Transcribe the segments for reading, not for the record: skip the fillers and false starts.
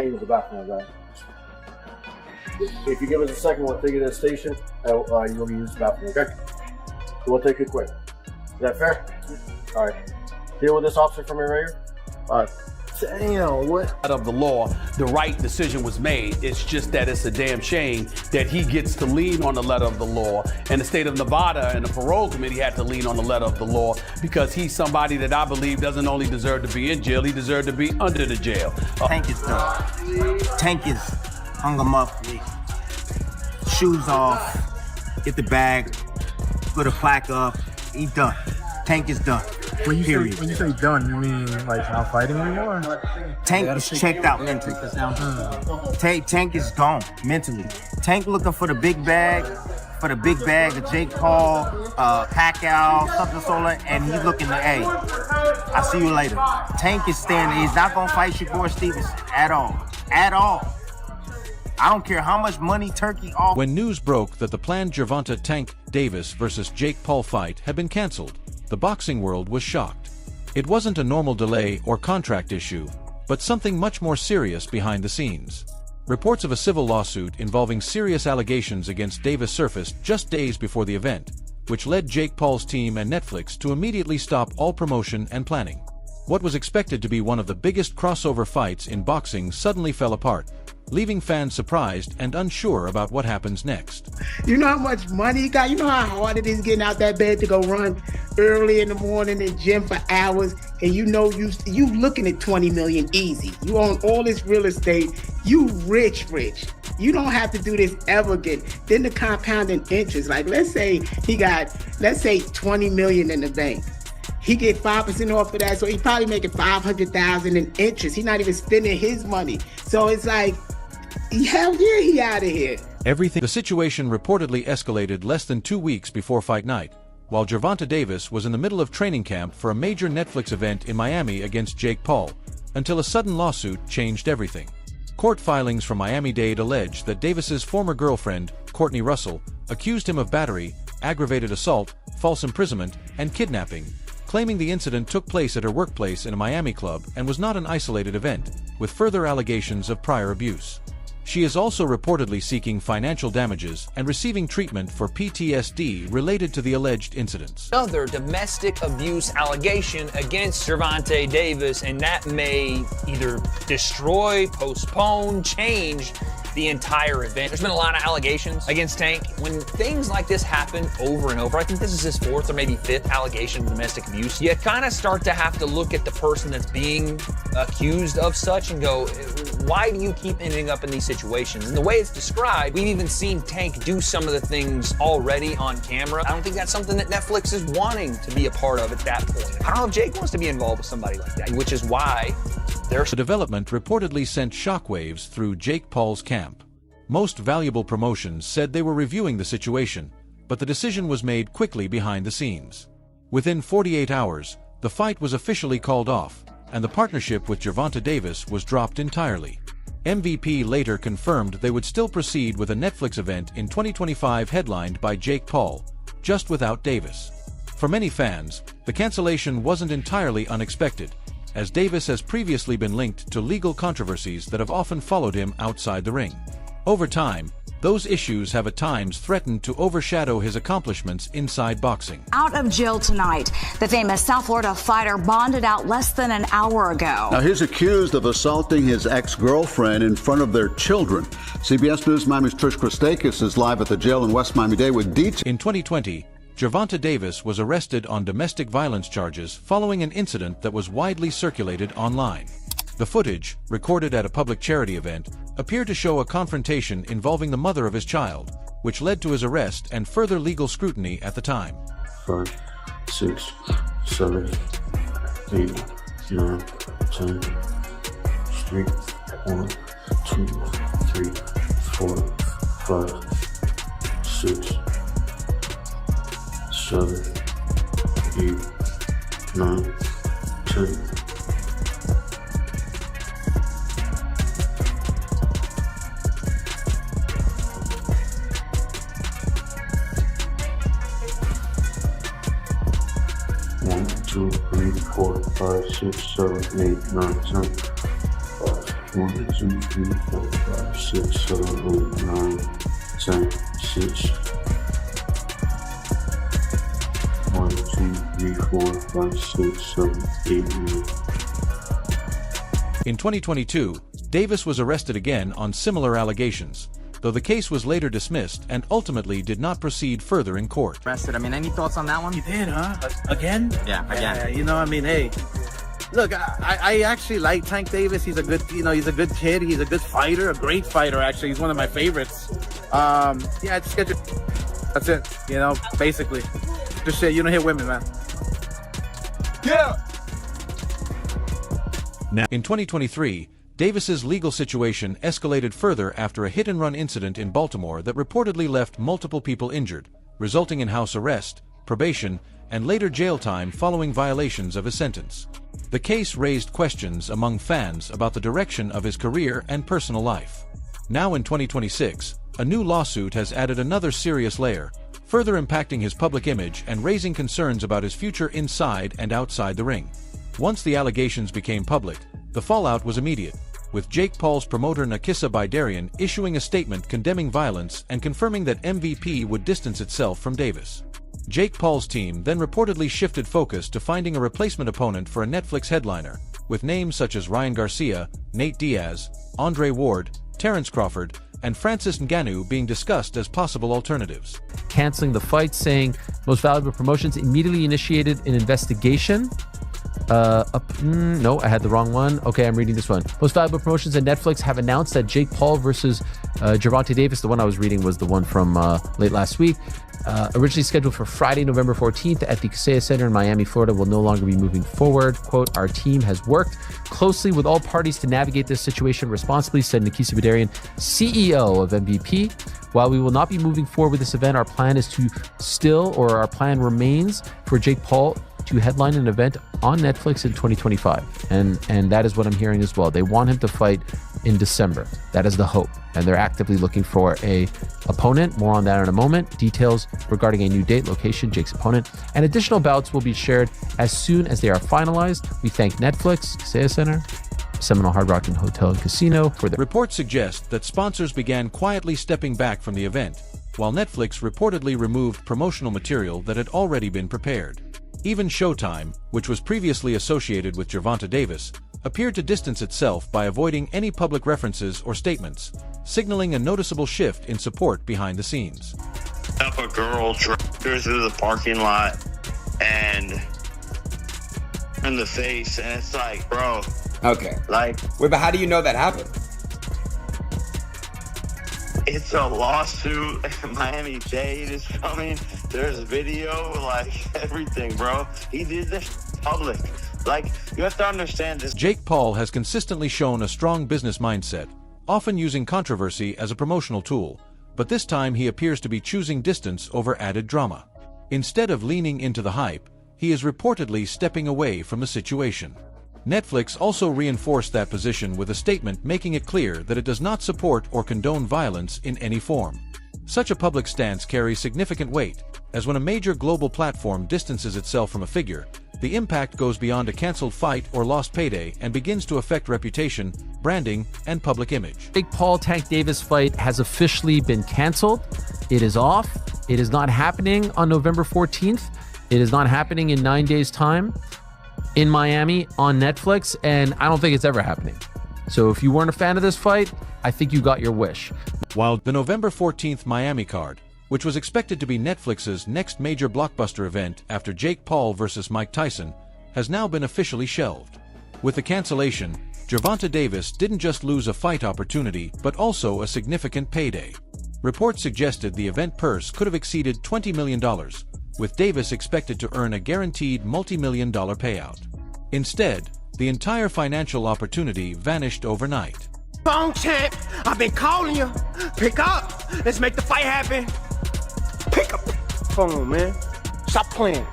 use the bathroom, guys. If you give us a second, we'll take it to the station. You'll use the bathroom, okay? We'll take it quick. Is that fair? All right. Deal with this officer for me right here. All right. Damn, what? Out of the law, the right decision was made. It's just that it's a damn shame that he gets to lean on the letter of the law. And the state of Nevada and the parole committee had to lean on the letter of the law because he's somebody that I believe doesn't only deserve to be in jail, he deserved to be under the jail. Tank is done. Tank is hung him up, shoes off, get the bag, put a plaque up, he done. Tank is done. When you say done, you mean like not fighting anymore? Tank is checked out mentally. Tank is gone mentally. Tank looking for the big bag, of Jake Paul, Pacquiao, something solo, and he's looking to, hey, I'll see you later. Tank is standing. He's not gonna fight Shakur Stevens at all. At all. I don't care how much money Turkey offers. When news broke that the planned Gervonta "Tank" Davis versus Jake Paul fight had been canceled, the boxing world was shocked. It wasn't a normal delay or contract issue, but something much more serious behind the scenes. Reports of a civil lawsuit involving serious allegations against Davis surfaced just days before the event, which led Jake Paul's team and Netflix to immediately stop all promotion and planning. What was expected to be one of the biggest crossover fights in boxing suddenly fell apart, leaving fans surprised and unsure about what happens next. You know how much money you got? You know how hard it is getting out that bed to go run early in the morning in the gym for hours, and you know you looking at 20 million easy. You own all this real estate. You rich. You don't have to do this ever again. Then the compounding interest, like let's say 20 million in the bank. He get 5% off of that, so he probably making 500,000 in interest. He's not even spending his money. So it's like, hell yeah, he out of here. The situation reportedly escalated less than 2 weeks before fight night, while Gervonta Davis was in the middle of training camp for a major Netflix event in Miami against Jake Paul, until a sudden lawsuit changed everything. Court filings from Miami-Dade allege that Davis's former girlfriend, Courtney Russell, accused him of battery, aggravated assault, false imprisonment, and kidnapping, claiming the incident took place at her workplace in a Miami club and was not an isolated event, with further allegations of prior abuse. She is also reportedly seeking financial damages and receiving treatment for PTSD related to the alleged incidents. Another domestic abuse allegation against Gervonta Davis, and that may either destroy, postpone, change the entire event. There's been a lot of allegations against Tank. When things like this happen over and over, I think this is his 4th or maybe 5th allegation of domestic abuse, you kind of start to have to look at the person that's being accused of such and go, why do you keep ending up in these situations? And the way it's described, we've even seen Tank do some of the things already on camera. I don't think that's something that Netflix is wanting to be a part of at that point. I don't know if Jake wants to be involved with somebody like that, which is why there's... The development reportedly sent shockwaves through Jake Paul's camp. Most valuable promotions said they were reviewing the situation, but the decision was made quickly behind the scenes. Within 48 hours, the fight was officially called off, and the partnership with Gervonta Davis was dropped entirely. MVP later confirmed they would still proceed with a Netflix event in 2025 headlined by Jake Paul, just without Davis. For many fans, the cancellation wasn't entirely unexpected, as Davis has previously been linked to legal controversies that have often followed him outside the ring. Over time, those issues have at times threatened to overshadow his accomplishments inside boxing. Out of jail tonight, the famous South Florida fighter bonded out less than an hour ago. Now he's accused of assaulting his ex-girlfriend in front of their children. CBS News Miami's Trish Christakis is live at the jail in West Miami-Dade with details. In 2020, Gervonta Davis was arrested on domestic violence charges following an incident that was widely circulated online. The footage, recorded at a public charity event, appeared to show a confrontation involving the mother of his child, which led to his arrest and further legal scrutiny at the time. 5, 6, 7, 8, 9, 10, 3, 1, 2, 3, 4, 5, 6, 7, 8, 9, 10. Two, 3, 4, 5, 6, 7, 8, 9, 10. 1, 2, 3, 4, 5, 6, 7, 8, 9, 10, 6. 1, 2, 3, 4, 5, 6, 7, 8, 9. In 2022, Davis was arrested again on similar allegations, though the case was later dismissed and ultimately did not proceed further in court. Arrested. I mean, any thoughts on that one? You did, huh? Again? Yeah, again. Yeah, you know, I mean, hey, look, I actually like Tank Davis. He's a good, he's a good kid. He's a good fighter, a great fighter, actually. He's one of my favorites. Yeah, just get your... That's it, basically. Just say, you don't hit women, man. Yeah! Now, in 2023, Davis's legal situation escalated further after a hit-and-run incident in Baltimore that reportedly left multiple people injured, resulting in house arrest, probation, and later jail time following violations of his sentence. The case raised questions among fans about the direction of his career and personal life. Now in 2026, a new lawsuit has added another serious layer, further impacting his public image and raising concerns about his future inside and outside the ring. Once the allegations became public, the fallout was immediate, with Jake Paul's promoter Nakisa Bidarian issuing a statement condemning violence and confirming that MVP would distance itself from Davis. Jake Paul's team then reportedly shifted focus to finding a replacement opponent for a Netflix headliner, with names such as Ryan Garcia, Nate Diaz, Andre Ward, Terrence Crawford, and Francis Ngannou being discussed as possible alternatives. Canceling the fight, saying Most Valuable Promotions immediately initiated an investigation. No, I had the wrong one. Okay, I'm reading this one. Most Valuable Promotions and Netflix have announced that Jake Paul versus Gervonta Davis, the one I was reading was the one from late last week, originally scheduled for Friday, November 14th at the Kaseya Center in Miami, Florida, will no longer be moving forward. Quote, our team has worked closely with all parties to navigate this situation responsibly, said Nakisa Bidarian, CEO of MVP. While we will not be moving forward with this event, our plan remains for Jake Paul to headline an event on Netflix in 2025. And that is what I'm hearing as well. They want him to fight in December. That is the hope. And they're actively looking for a opponent. More on that in a moment. Details regarding a new date, location, Jake's opponent, and additional bouts will be shared as soon as they are finalized. We thank Netflix, Kaseya Center, Seminole Hard Rock and Hotel and Casino for the... Reports suggest that sponsors began quietly stepping back from the event, while Netflix reportedly removed promotional material that had already been prepared. Even Showtime, which was previously associated with Gervonta Davis, appeared to distance itself by avoiding any public references or statements, signaling a noticeable shift in support behind the scenes. Up a girl dragged her through the parking lot and in the face, and it's like, bro. Okay. Like, wait, but how do you know that happened? It's a lawsuit. Miami-Dade is coming. There's video, like everything, bro. He did this public. Like, you have to understand this. Jake Paul has consistently shown a strong business mindset, often using controversy as a promotional tool, but this time he appears to be choosing distance over added drama. Instead of leaning into the hype, he is reportedly stepping away from the situation. Netflix also reinforced that position with a statement making it clear that it does not support or condone violence in any form. Such a public stance carries significant weight, as when a major global platform distances itself from a figure, the impact goes beyond a canceled fight or lost payday and begins to affect reputation, branding, and public image. Jake Paul Tank Davis fight has officially been canceled. It is off. It is not happening on November 14th. It is not happening in 9 days' time in Miami on Netflix, and I don't think it's ever happening. So if you weren't a fan of this fight, I think you got your wish. While the November 14th Miami card, which was expected to be Netflix's next major blockbuster event after Jake Paul versus Mike Tyson, has now been officially shelved. With the cancellation, Gervonta Davis didn't just lose a fight opportunity, but also a significant payday. Reports suggested the event purse could have exceeded $20 million, with Davis expected to earn a guaranteed multi-million-dollar payout. Instead, the entire financial opportunity vanished overnight. Phone champ, I've been calling you. Pick up. Let's make the fight happen. Pick up the phone, man. Stop playing.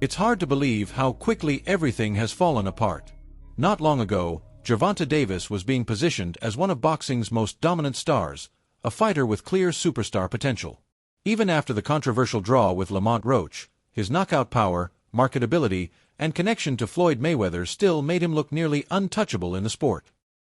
It's hard to believe how quickly everything has fallen apart. Not long ago, Gervonta Davis was being positioned as one of boxing's most dominant stars, a fighter with clear superstar potential. Even after the controversial draw with Lamont Roach, his knockout power, marketability, and connection to Floyd Mayweather still made him look nearly untouchable in the sport.